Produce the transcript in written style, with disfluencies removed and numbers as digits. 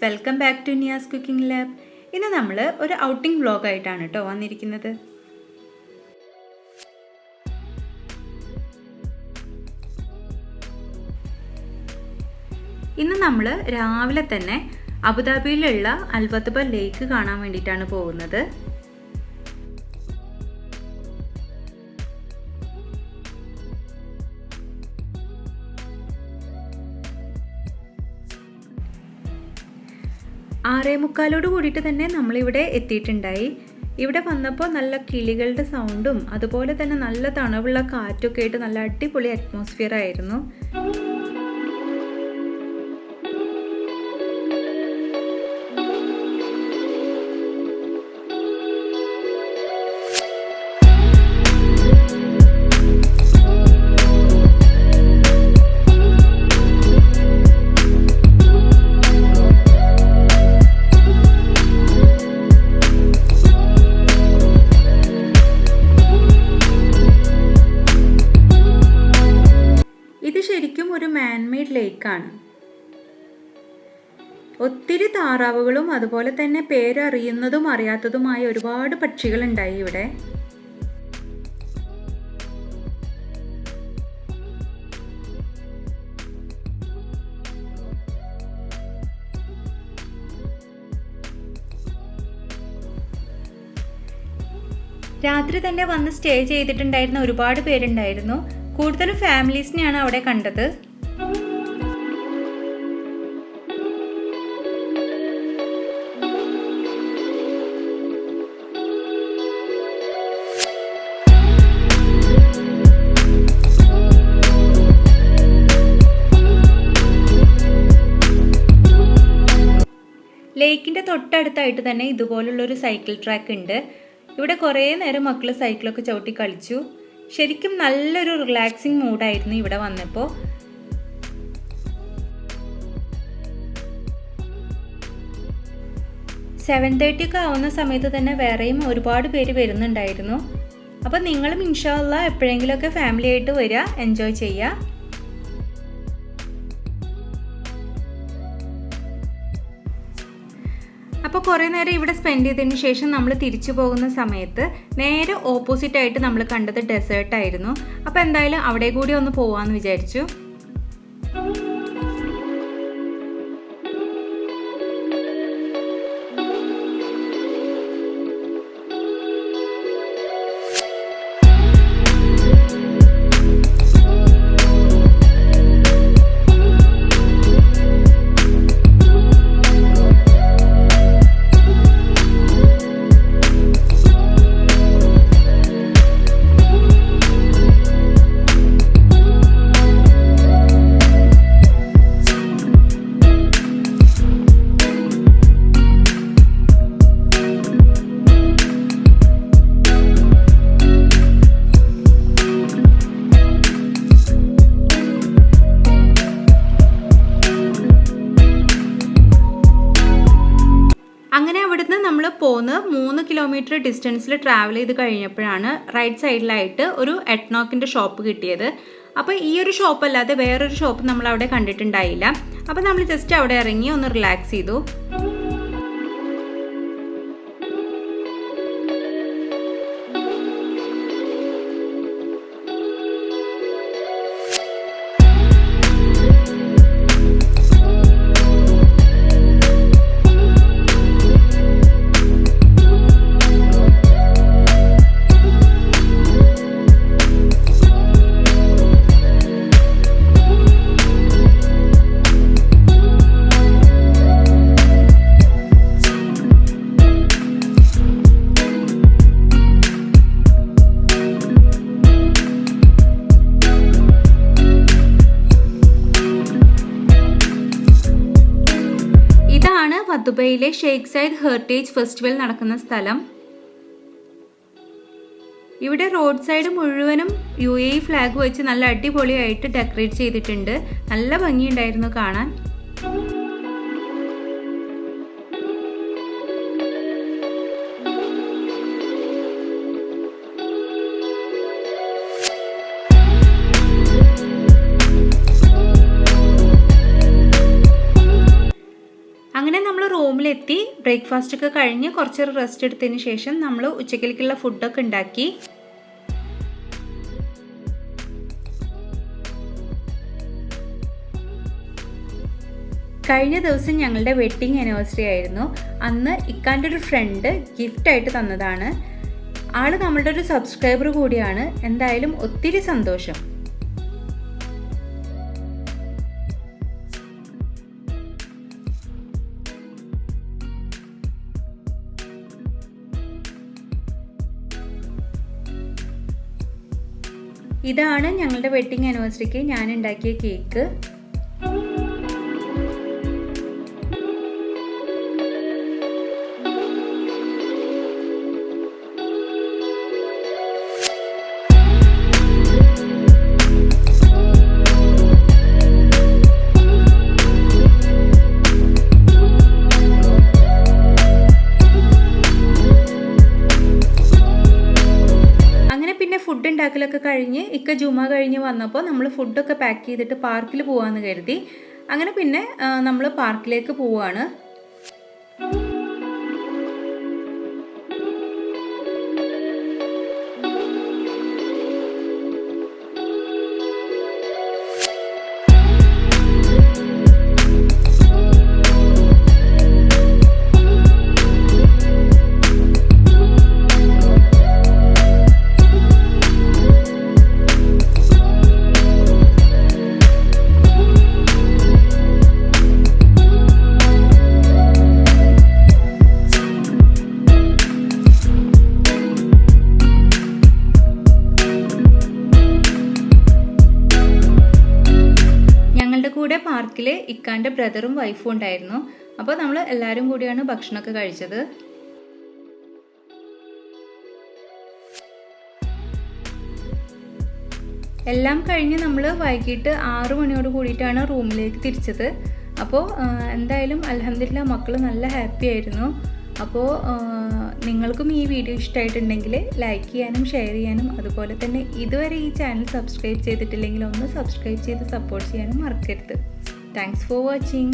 Welcome back to Niyas cooking lab. ഇന്ന് നമ്മൾ ഒരു ഔട്ടിംഗ് വ്ലോഗായിട്ടാണ് കേട്ടോ വന്നിരിക്കുന്നത്. ഇന്ന് നമ്മൾ രാവിലെ തന്നെ അബുദാബിയിലുള്ള അൽ-വഥ്ബ ലേക്ക് കാണാൻ വേണ്ടിയിട്ടാണ് പോകുന്നത്. ആറേമുക്കാലോട് കൂടിയിട്ട് തന്നെ നമ്മളിവിടെ എത്തിയിട്ടുണ്ടായി. ഇവിടെ വന്നപ്പോൾ നല്ല കിളികളുടെ സൗണ്ടും അതുപോലെ തന്നെ നല്ല തണുവുള്ള കാറ്റൊക്കെ ആയിട്ട് നല്ല അടിപൊളി അറ്റ്മോസ്ഫിയർ ആയിരുന്നു. ശരിക്കും ഒരു മാൻമെയ്ഡ് ലേക്കാണ്. ഒത്തിരി താറാവുകളും അതുപോലെ തന്നെ പേരറിയുന്നതും അറിയാത്തതുമായ ഒരുപാട് പക്ഷികളുണ്ടായി ഇവിടെ. രാത്രി തന്നെ വന്ന് സ്റ്റേ ചെയ്തിട്ടുണ്ടായിരുന്ന ഒരുപാട് പേരുണ്ടായിരുന്നു. കൂടുതലും ഫാമിലീസിനെയാണ് അവിടെ കണ്ടത്. ലേക്കിന്റെ തൊട്ടടുത്തായിട്ട് തന്നെ ഇതുപോലുള്ളൊരു സൈക്കിൾ ട്രാക്ക് ഉണ്ട്. ഇവിടെ കുറേ നേരം മക്കൾ സൈക്കിളൊക്കെ ചവിട്ടി കളിച്ചു. ശരിക്കും നല്ലൊരു റിലാക്സിങ് മൂഡായിരുന്നു ഇവിടെ വന്നപ്പോൾ. സെവൻ 7:30 ഒക്കെ ആവുന്ന സമയത്ത് തന്നെ വേറെയും ഒരുപാട് പേര് വരുന്നുണ്ടായിരുന്നു. അപ്പോൾ നിങ്ങളും ഇൻഷാ അല്ലാഹ് എപ്പോഴെങ്കിലുമൊക്കെ ഫാമിലി ആയിട്ട് വരിക, എൻജോയ് ചെയ്യുക. അപ്പോൾ കുറേ നേരം ഇവിടെ സ്പെൻഡ് ചെയ്തതിന് ശേഷം നമ്മൾ തിരിച്ചു പോകുന്ന സമയത്ത് നേരെ ഓപ്പോസിറ്റ് ആയിട്ട് നമ്മൾ കണ്ടത് ഡെസേർട്ടായിരുന്നു. അപ്പോൾ എന്തായാലും അവിടെ കൂടി ഒന്ന് പോവാമെന്ന് വിചാരിച്ചു. അങ്ങനെ അവിടുന്ന് നമ്മൾ പോന്ന് 3 കിലോമീറ്റർ ഡിസ്റ്റൻസിൽ ട്രാവൽ ചെയ്ത് കഴിഞ്ഞപ്പോഴാണ് റൈറ്റ് സൈഡിലായിട്ട് ഒരു എട്നോക്കിൻ്റെ ഷോപ്പ് കിട്ടിയത്. അപ്പോൾ ഈ ഒരു ഷോപ്പ് അല്ലാതെ വേറൊരു ഷോപ്പ് നമ്മൾ അവിടെ കണ്ടിട്ടുണ്ടായില്ല. അപ്പോൾ നമ്മൾ ജസ്റ്റ് അവിടെ ഇറങ്ങി ഒന്ന് റിലാക്സ് ചെയ്തു. ദുബൈയിലെ ഷെയ്ഖ് സയ്യിദ് ഹെറിറ്റേജ് ഫെസ്റ്റിവൽ നടക്കുന്ന സ്ഥലം. ഇവിടെ റോഡ് സൈഡ് മുഴുവനും UAE ഫ്ലാഗ് വെച്ച് നല്ല അടിപൊളിയായിട്ട് ഡെക്കറേറ്റ് ചെയ്തിട്ടുണ്ട്. നല്ല ഭംഗിയുണ്ടായിരുന്നു കാണാൻ. ബ്രേക്ക്ഫാസ്റ്റ് ഒക്കെ കഴിഞ്ഞ് കുറച്ച് റെസ്റ്റ് എടുത്തതിന് ശേഷം നമ്മൾ ഉച്ചക്കലേക്കുള്ള ഫുഡൊക്കെ ഉണ്ടാക്കി. കഴിഞ്ഞ ദിവസം ഞങ്ങളുടെ വെഡ്ഡിങ് ആനിവേഴ്സറി ആയിരുന്നു. അന്ന് ഇക്കാൻ്റെ ഒരു ഫ്രണ്ട് ഗിഫ്റ്റായിട്ട് തന്നതാണ്. ആള് നമ്മളുടെ ഒരു സബ്സ്ക്രൈബർ കൂടിയാണ്. എന്തായാലും ഒത്തിരി സന്തോഷം. ഇതാണ് ഞങ്ങളുടെ വെഡ്ഡിങ് ആനിവേഴ്സറിക്ക് ഞാൻ ഉണ്ടാക്കിയ കേക്ക്. ഫുഡ് ഉണ്ടാക്കലൊക്കെ കഴിഞ്ഞ് ഇക്ക ജുമ കഴിഞ്ഞ് വന്നപ്പോൾ നമ്മൾ ഫുഡൊക്കെ പാക്ക് ചെയ്തിട്ട് പാർക്കിൽ പോകാമെന്ന് കരുതി. അങ്ങനെ പിന്നെ നമ്മൾ പാർക്കിലേക്ക് പോവുകയാണ്. കൂടെ പാർക്കിൽ ഇക്കാൻ്റെ ബ്രദറും വൈഫും ഉണ്ടായിരുന്നു. അപ്പോൾ നമ്മൾ എല്ലാവരും കൂടിയാണ് ഭക്ഷണമൊക്കെ കഴിച്ചത്. എല്ലാം കഴിഞ്ഞ് നമ്മൾ വൈകിട്ട് 6 മണിയോട് കൂടിയിട്ടാണ് റൂമിലേക്ക് തിരിച്ചത്. അപ്പോൾ എന്തായാലും അൽഹംദുലില്ലാ മക്കൾ നല്ല ഹാപ്പി ആയിരുന്നു. അപ്പോൾ നിങ്ങൾക്കും ഈ വീഡിയോ ഇഷ്ടമായിട്ടുണ്ടെങ്കിൽ ലൈക്ക് ചെയ്യാനും ഷെയർ ചെയ്യാനും അതുപോലെ തന്നെ ഇതുവരെ ഈ ചാനൽ സബ്സ്ക്രൈബ് ചെയ്തിട്ടില്ലെങ്കിൽ ഒന്ന് സബ്സ്ക്രൈബ് ചെയ്ത് സപ്പോർട്ട് ചെയ്യാനും മറക്കരുത്. Thanks for watching.